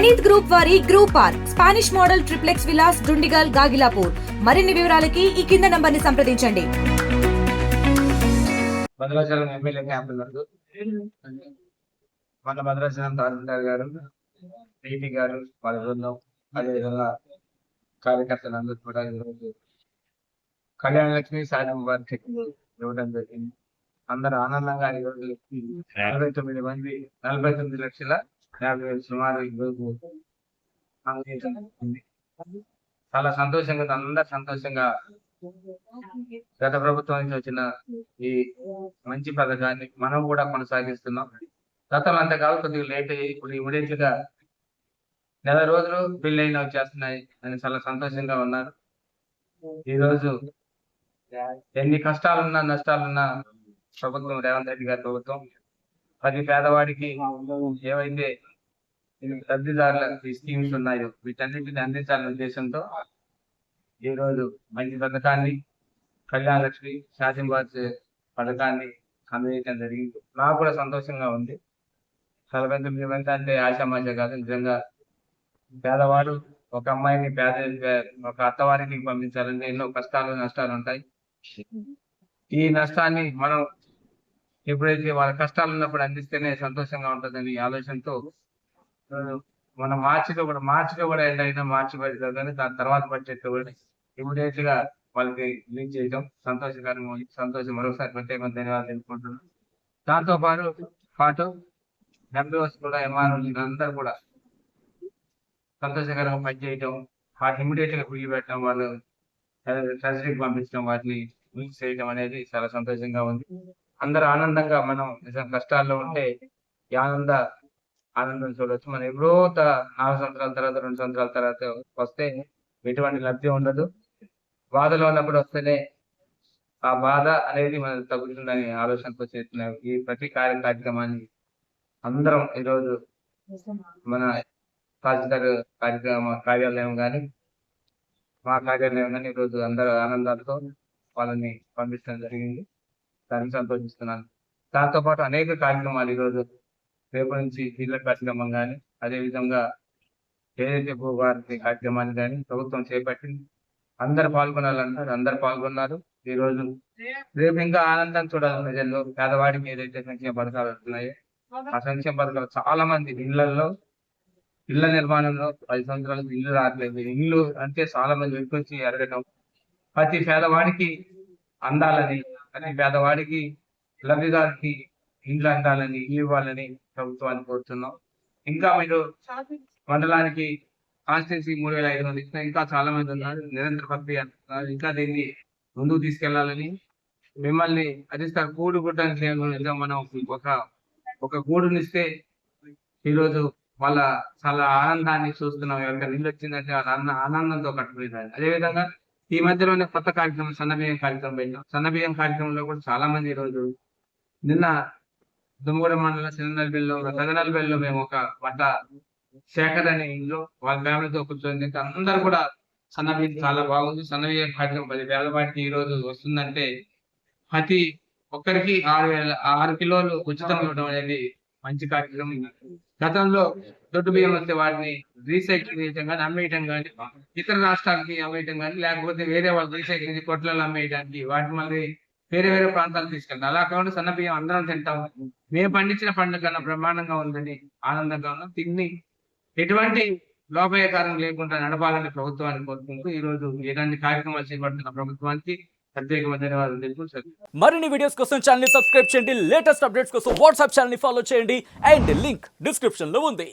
Praneeth group వారి group park Spanish model triplex Vilas Dundigal Gagillapur. మరిన్ని వివరాలకి ఈ కింద నంబర్ ని సంప్రదించండి. భద్రాచలం ఎమ్మెల్యే క్యాంప్ నందు మన భద్రాచలం తహసీల్దార్ గారు, టీటీ గారు, వాళ్ళ బృందం, అదేవిధంగా కార్యకర్తలందరూ కూడా ఈరోజు కళ్యాణ లక్ష్మి సాయం వారికి ఇవ్వడం జరిగింది. అందరూ ఆనందంగా ఈరోజు 49,49,50,50,000 సుమారు ఈరోజు చాలా సంతోషంగా అందరు సంతోషంగా గత ప్రభుత్వం నుంచి వచ్చిన ఈ మంచి పథకాన్ని మనం కూడా కొనసాగిస్తున్నాం. గతంలో అంత కాదు, కొద్దిగా లేట్ అయ్యి ఇప్పుడు ఇమీడియట్ గా నెల రోజులు బిల్ అయినా వచ్చేస్తున్నాయి అని చాలా సంతోషంగా ఉన్నారు. ఈ రోజు ఎన్ని కష్టాలున్నా నష్టాలున్నా ప్రభుత్వం, రేవంత్ రెడ్డి గారి ప్రభుత్వం ప్రతి పేదవాడికి ఏవైతే లబ్ధిదారుల ఈ స్కీమ్స్ ఉన్నాయో వీటన్నిటిని అందించాలనే ఉద్దేశంతో ఈ రోజు మంచి పథకాన్ని, కళ్యాణ లక్ష్మి శాసింబాద్ పథకాన్ని అందజేయడం జరిగింది. నాకు కూడా సంతోషంగా ఉంది. చాలా మంది అంటే ఆశామాష కాదు, నిజంగా పేదవాడు ఒక అమ్మాయిని ఒక అత్తవారికి పంపించాలంటే ఎన్నో కష్టాలు నష్టాలు ఉంటాయి. ఈ నష్టాన్ని మనం ఎప్పుడైతే వాళ్ళ కష్టాలు ఉన్నప్పుడు అందిస్తేనే సంతోషంగా ఉంటుందని ఆలోచనతో మనం మార్చిలో కూడా ఎండ్ అయినా మార్చి బడ్జెట్ కానీ దాని తర్వాత బడ్జెట్ కూడా ఇమీడియట్ గా వాళ్ళకి రిలీజ్ చేయడం సంతోషకరంగా ఉంది. సంతోషం మరోసారి ప్రత్యేకంగా ధన్యవాదాలు తెలుపుకుంటున్నాం. దాంతో పాటు ఎంబీఓస్ కూడా ఎంఆర్ఓ అందరూ కూడా సంతోషకరంగా పనిచేయడం, వాటిని ఇమీడియట్ గా కుయ్యి పెట్టడం, వాళ్ళు ట్రెజరీకి పంపించడం, వాటిని యూజ్ చేయడం అనేది చాలా సంతోషంగా ఉంది. అందరూ ఆనందంగా మనం నిజం కష్టాల్లో ఉంటే ఈ ఆనందం చూడవచ్చు. మనం ఎప్పుడో 4 సంవత్సరాల తర్వాత 2 సంవత్సరాల తర్వాత వస్తే ఎటువంటి లబ్ధి ఉండదు. బాధలో ఉన్నప్పుడు వస్తేనే ఆ బాధ అనేది మనకు తగ్గుతుందని ఆలోచనతో చేస్తున్న ఈ ప్రతి కార్యక్రమాన్ని అందరం ఈరోజు మన తహసీల్దార్ కార్యాలయం కానీ మా కార్యాలయం కానీ ఈరోజు అందరూ ఆనందాలతో వాళ్ళని పంపించడం జరిగింది. దానికి సంతోషిస్తున్నాను. దాంతో పాటు అనేక కార్యక్రమాలు ఈరోజు రేపు నుంచి ఇళ్ల కార్యక్రమం కానీ, అదేవిధంగా ఏదైతే భూభారతి కార్యక్రమాన్ని కానీ ప్రభుత్వం చేపట్టింది. అందరు పాల్గొనాలంటారు, అందరు పాల్గొన్నారు. ఈ రోజు రేపు ఇంకా ఆనందం చూడాలి ప్రజల్లో. పేదవాడికి ఏదైతే సంక్షేమ పథకాలు వస్తున్నాయో ఆ సంక్షేమ పథకాలు చాలా మంది ఇళ్ల నిర్మాణంలో 10 సంవత్సరాలకు ఇల్లు రావట్లేదు. ఇల్లు అంటే చాలా మంది వెనుకొచ్చి అడగడం, ప్రతి పేదవాడికి అందాలని, ప్రతి పేదవాడికి లబ్ధిదారికి ఇల్లు అందాలని, ఇల్లు ఇవ్వాలని ప్రభుత్వాన్ని కోరుతున్నాం. ఇంకా మీరు మండలానికి కాన్స్టిట్యున్సీ 3,500 ఇచ్చినా ఇంకా చాలా మంది ఉన్నారు, నిరంతర ప్రక్రియ అంటున్నారు. ఇంకా దీన్ని ముందుకు తీసుకెళ్లాలని మిమ్మల్ని అధిస్తారు. గూడు గుడ్డానికి మనం ఒక గూడునిస్తే ఈరోజు వాళ్ళ చాలా ఆనందాన్ని చూస్తున్నాం. ఎవరికైనా ఇల్లు వచ్చిందంటే వాళ్ళ ఆనందంతో కట్టుకునేదాన్ని. అదేవిధంగా ఈ మధ్యలోనే కొత్త కార్యక్రమం సన్నబియ్యం కార్యక్రమం పెట్టాం. సన్నబియ్యం కార్యక్రమంలో కూడా చాలా మంది ఈరోజు నిన్న దుమ్మగూడ మండలం పెదనల్బెల్లో మేము ఒక వంట శేఖర్ అనే ఇంట్లో వాళ్ళ ఫ్యామిలీతో కూర్చొని అందరూ కూడా సన్నబియ్యం చాలా బాగుంది. సన్నబియ్యం కార్యక్రమం 10 పేదవాడికి ఈ రోజు వస్తుందంటే ప్రతి ఒక్కరికి 6 కిలోలు ఉచితం ఇవ్వడం అనేది మంచి కార్యక్రమం. గతంలో దొడ్డు బియ్యం వస్తే వాటిని రీసైక్లింగ్ చేయడం కానీ, అమ్మేయటం కానీ, ఇతర రాష్ట్రాలకి అమ్మేయటం కానీ, లేకపోతే వేరే వాళ్ళు రీసైక్లింగ్ కొట్లలో అమ్మేయడానికి వాటి మళ్ళీ వేరే ప్రాంతాలకు తీసుకెళ్తాం. అలా కాకుండా సన్న బియ్యం అందరం తింటాం. మేము పండించిన పండుగ కన్నా బ్రహ్మాండంగా ఉందని ఆనందంగా ఉన్నాం. తిని ఎటువంటి లోపాయకారం లేకుండా నడపాలని ప్రభుత్వాన్ని కోరుకుంటూ ఈ రోజు ఎలాంటి కార్యక్రమాలు చేపడుతున్న ప్రభుత్వానికి ప్రత్యేకమైన ధన్యవాదాలు తెలుపుకుంటున్నాను. మరిన్ని వీడియోస్ కోసం ఛానల్ ని సబ్స్క్రైబ్ చేయండి. లేటెస్ట్ అప్డేట్స్ కోసం వాట్సాప్ ఛానల్ ని ఫాలో చేయండి. అండ్ లింక్ డిస్క్రిప్షన్ లో ఉంది.